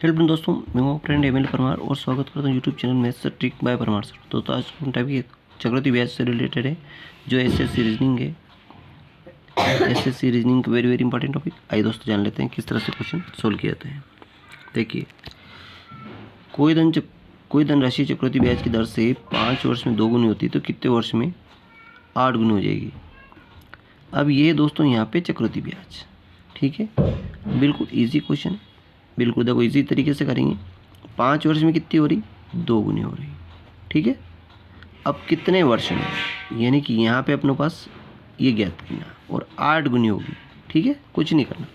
Hello दोस्तों, मैं हूँ फ्रेंड एमएल परमार और स्वागत करता हूँ YouTube channel maths trick bye Parmar sir. तो आज का टॉपिक चक्रवृद्धि ब्याज से रिलेटेड है, जो एसएससी रीजनिंग है। SSC reasoning very very important topic. आइए दोस्तों जान लेते हैं किस तरह से क्वेश्चन सोल्व किए जाते हैं। देखिए, कोई धनराशि चक्रवृद्धि ब्याज की दर से 5 वर्ष में 2 गुनी होती है तो कितने वर्ष में 8 गुनी हो जाएगी। अब ये दोस्तों यहाँ पे चक्रवृद्धि ब्याज, ठीक है, बिल्कुल ईजी क्वेश्चन है। बिल्कुल देखो इसी तरीके से करेंगे। 5 वर्ष में कितनी हो रही, 2 गुनी हो रही, ठीक है। अब कितने वर्ष में, यानी कि यहाँ पे अपने पास ये ज्ञात करना और 8 गुनी होगी, ठीक है, कुछ नहीं करना।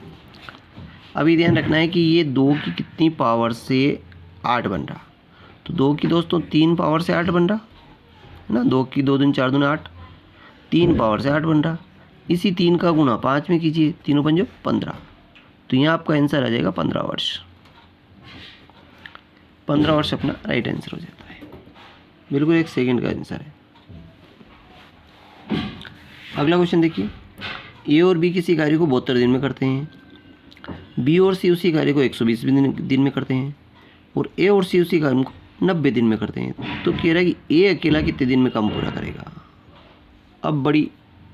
अभी ध्यान रखना है कि ये 2 की कितनी पावर से 8 बन रहा, तो 2 की दोस्तों 3 पावर से 8 बन रहा है ना। 2 की 2 दूनी 4 दूनी 8, 3 पावर से 8 बन रहा। इसी 3 का गुना 5 में कीजिए, 3 पंजो 15, तो यहाँ आपका आंसर आ जाएगा 15 वर्ष। 15 वर्ष अपना राइट आंसर हो जाता है। बिल्कुल 1 सेकंड का आंसर है। अगला क्वेश्चन देखिए, ए और बी किसी कार्य को 72 दिन में करते हैं, बी और सी उसी कार्य को 120 दिन में करते हैं, और ए और सी उसी कार्य को 90 दिन में करते हैं। तो कह रहा है कि ए अकेला कितने दिन में काम पूरा करेगा। अब बड़ी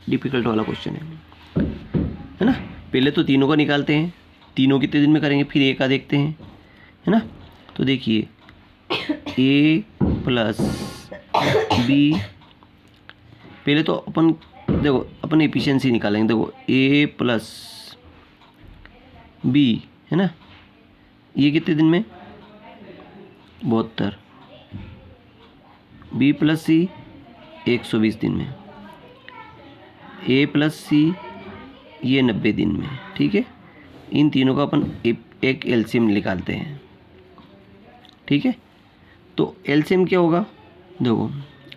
डिफिकल्ट वाला क्वेश्चन है ना। पहले तो तीनों का निकालते हैं, तीनों कितने दिन में करेंगे, फिर ए का देखते हैं, है ना। तो देखिए, ए प्लस बी, पहले तो अपन देखो अपन एफिशिएंसी निकालेंगे। देखो ए प्लस बी, है ना, ये कितने दिन में 72, बी प्लस सी 120 दिन में, ए प्लस सी ये 90 दिन में, ठीक है। इन तीनों का अपन एक एलसीएम निकालते हैं, ठीक है। तो एलसीएम क्या होगा, देखो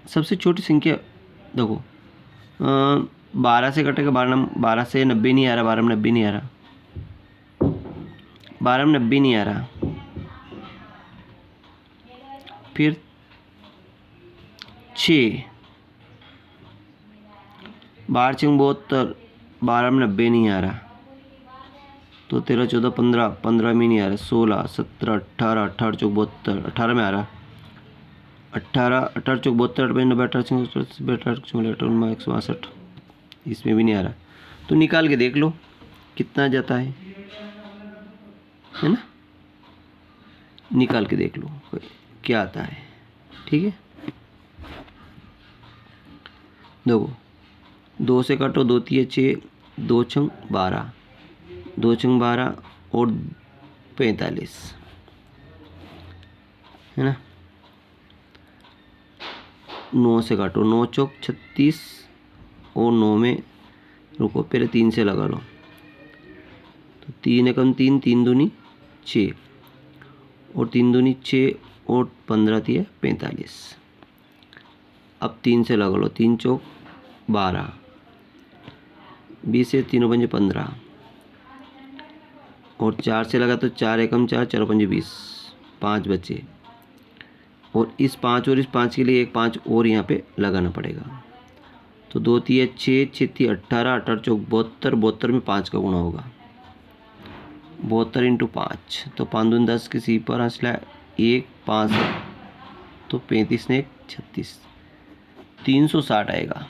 सबसे छोटी संख्या, देखो 12 से कटेगा 12 से 90 नहीं आ रहा, 12 में 90 नहीं आ रहा, 12 में 90 नहीं आ रहा। फिर 6, 12 6 72, 12 में 90 नहीं आ रहा, तो 13 14 15, 15 में नहीं आ रहा, 16 17 18, 18 चौक 72, 18 में आ रहा, 18 18 चौक 72, 90 18 162, इसमें भी नहीं आ रहा। तो निकाल के देख लो कितना जाता है ना, निकाल के देख लो क्या आता है, ठीक है। देखो 2 से काटो, 2 3 6, 2 6 12, 2 6 12 और 45, है ना। 9 से काटो, 9 चौक 36 और 9 में रुको, पहले 3 से लगा लो, तो 3 एकम 3, 3 दूनी 6 और 3 दूनी 6 और 15 दिए 45। अब 3 से लगा लो, 3 चौक 12, 20 से 3 पंजे 15 और 4 से लगा तो 4 एकम 4, 4 पंजे 20, 5 बचे, और इस 5 और इस 5 के लिए एक 5 और यहाँ पे लगाना पड़ेगा। तो 2 3 6, 6 3 18, 18 चौक 72, 72 में 5 का गुणा होगा, 72 इंटू 5, तो 5 दूनी 10 किसी पर हासिल 1 5, तो 35 ने 1 36, 360 आएगा,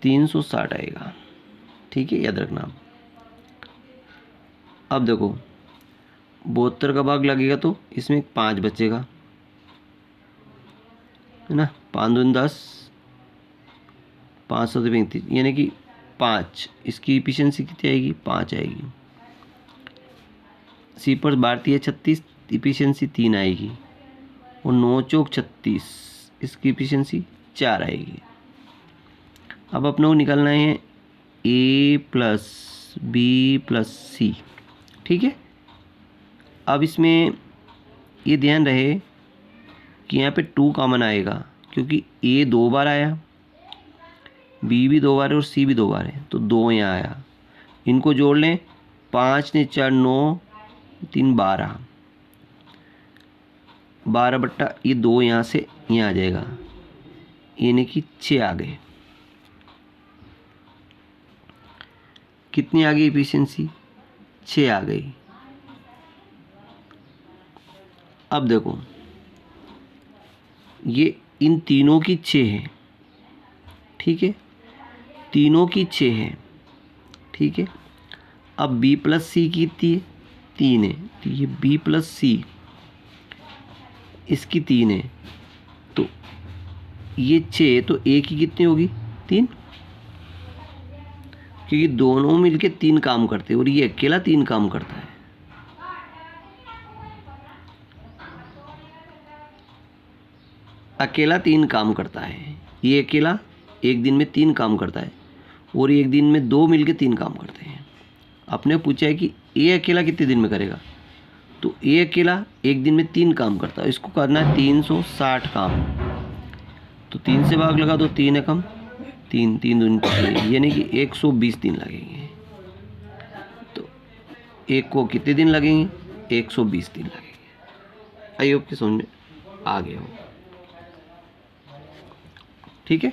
360 आएगा, ठीक है, याद रखना। अब देखो 72 का भाग लगेगा तो इसमें 5 बचेगा, है ना। 5 दूनी 10, 5 7 35, यानी कि 5, इसकी इफिशिएंसी कितनी आएगी, 5 आएगी। सी पर भारतीय 36, इफिशिएंसी 3 आएगी, और 9 चौक 36, इसकी इफिशिएंसी 4 आएगी। अब अपने को निकालना है ए प्लस बी प्लस सी, ठीक है। अब इसमें ये ध्यान रहे कि यहाँ पे 2 कॉमन आएगा, क्योंकि ए 2 बार आया, बी भी 2 बार है और सी भी 2 बार है, तो 2 यहाँ आया। इनको जोड़ लें, 5 ने 4 9, 3 12, 12 बट्टा ये 2 यहाँ से यहाँ आ जाएगा, यानी कि 6 आ गए। कितनी आ गई एफिशिएंसी, 6 आ गई। अब देखो ये इन तीनों की 6 है, ठीक है, तीनों की 6 है, ठीक है। अब B प्लस सी की कितनी है, 3 है, तो ये B प्लस सी इसकी 3 है, तो ये 6, तो A की कितनी होगी, 3, क्योंकि दोनों मिलके 3 काम करते हैं और ये अकेला 3 काम करता है। अकेला 3 काम करता है, ये अकेला एक दिन में 3 काम करता है और एक दिन में 2 मिलके 3 काम करते हैं। आपने पूछा है कि ये अकेला कितने दिन में करेगा, तो ये अकेला एक दिन में 3 काम करता है, इसको करना है 360 काम। तो 3 से भाग लगा दो, 3 है कम, 3 3 दूनी 6, यानी कि 120 दिन लगेंगे। तो एक को कितने दिन लगेंगे, 120 दिन लगेंगे। आई होप कि समझ में आ गया हो, ठीक है।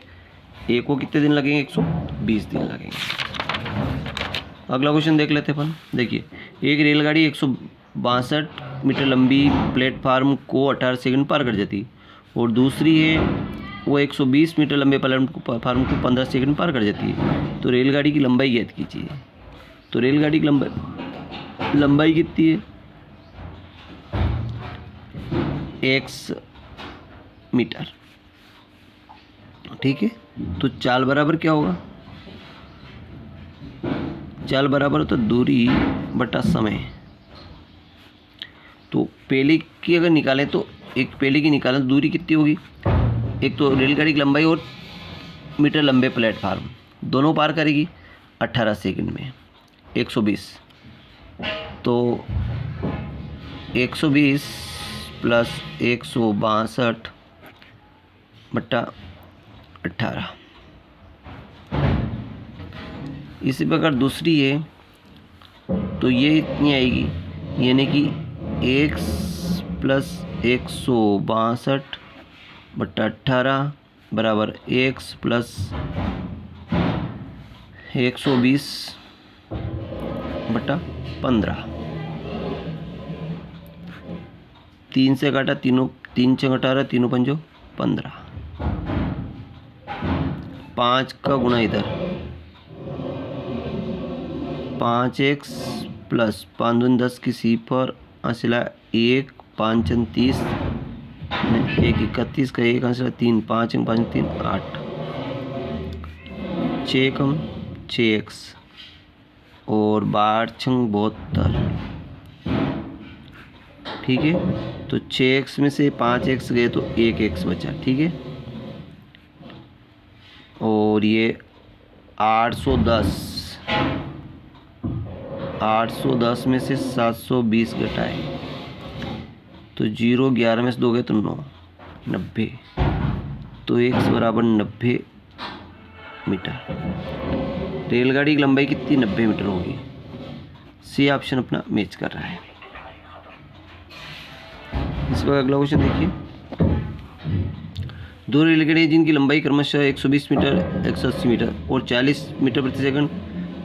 एक को कितने दिन लगेंगे, 120 दिन लगेंगे। अगला क्वेश्चन देख लेते हैं अपन। देखिए, एक रेलगाड़ी 162 मीटर लंबी प्लेटफार्म को 18 सेकंड पार कर जाती और दूसरी है वो 120 मीटर लंबे प्लेटफार्म को 15 सेकंड पार कर जाती है। तो रेलगाड़ी की लंबाई ज्ञात कीजिए। तो रेलगाड़ी की लंबाई कितनी है, x मीटर, ठीक है। तो चाल बराबर क्या होगा, चाल बराबर तो दूरी बटा समय। तो पहले की अगर निकालें तो एक पहले की निकालें तो दूरी कितनी होगी, एक तो रेलगाड़ी की लंबाई और मीटर लंबे प्लेटफार्म दोनों पार करेगी 18 सेकंड में 120। तो 120 प्लस 162 बटा 18। इसी प्रकार दूसरी है तो ये इतनी आएगी, यानी कि x प्लस 162 बटा 18 बराबर x प्लस 120 बटा 15। 3 से काटा, तीनों 3 से घटा रहा, तीनों पंजो 15। 5 का गुना इधर, 5x प्लस 5 दूनी 10 की सिफर हासिला 1, 5 30, 1 31 का 1 हासिला 3, 5 5 3 8, 6 कम 6x और 12 छंग 72, ठीक है। तो 6x में से 5x गए तो 1x बचा, ठीक है। और ये 810 में से 720 घटाए तो 0, 11 में से 2 गए तो 9, 90। तो x बराबर 90 मीटर। रेलगाड़ी की लंबाई कितनी, 90 मीटर होगी। सी ऑप्शन अपना मैच कर रहा है। इसका अगला क्वेश्चन देखिए, दो रेलगाड़ियाँ जिनकी लंबाई क्रमशः 120 मीटर, 180 मीटर और 40 मीटर प्रति सेकंड,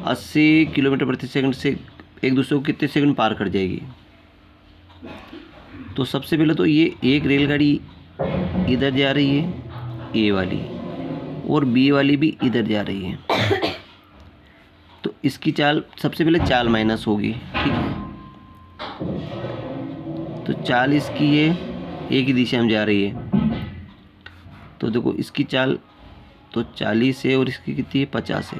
80 किलोमीटर प्रति सेकंड से एक दूसरे को कितने सेकंड पार कर जाएगी। तो सबसे पहले तो ये एक रेलगाड़ी इधर जा रही है, ए वाली, और बी वाली भी इधर जा रही है। तो इसकी चाल, सबसे पहले चाल माइनस होगी, ठीक है। तो चाल इसकी है, एक ही दिशा में जा रही है, तो देखो इसकी चाल तो 40 है और इसकी कितनी है, 50 है।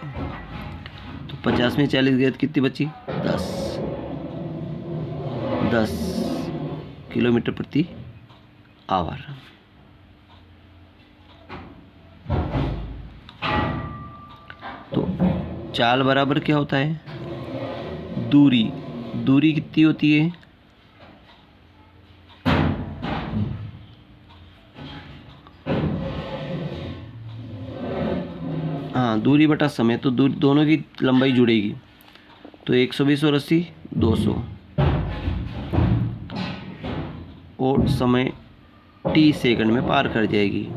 तो 50 में 40 गए तो कितनी बची, 10 किलोमीटर प्रति आवर। तो चाल बराबर क्या होता है, दूरी कितनी होती है, हाँ, दूरी बटा समय। तो दोनों की लंबाई जुड़ेगी, तो 120 और 80 200 और समय t सेकंड में पार कर जाएगी।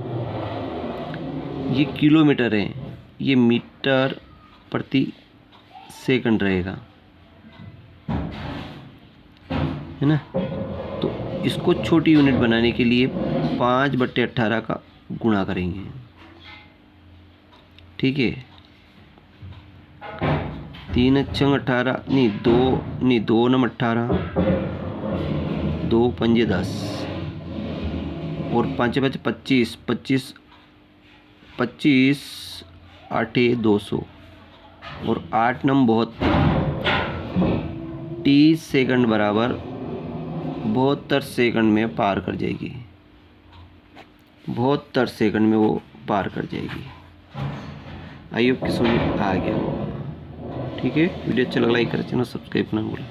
ये किलोमीटर है, ये मीटर प्रति सेकंड रहेगा, है ना। तो इसको छोटी यूनिट बनाने के लिए 5/18 का गुणा करेंगे। ठीक है, 3 अच्छंग 18 नहीं, 2 नम 18, 2 पंजे 10 और 5 5 25, 25 25 8 200 और 8 नम 72, 30 सेकंड बराबर 72 सेकंड में पार कर जाएगी। 72 सेकंड में वो पार कर जाएगी। आई होप कि समझ आ गया होगा। ठीक है, वीडियो अच्छा लगा लाइक करें, चैनल सब्सक्राइब करना भूलें।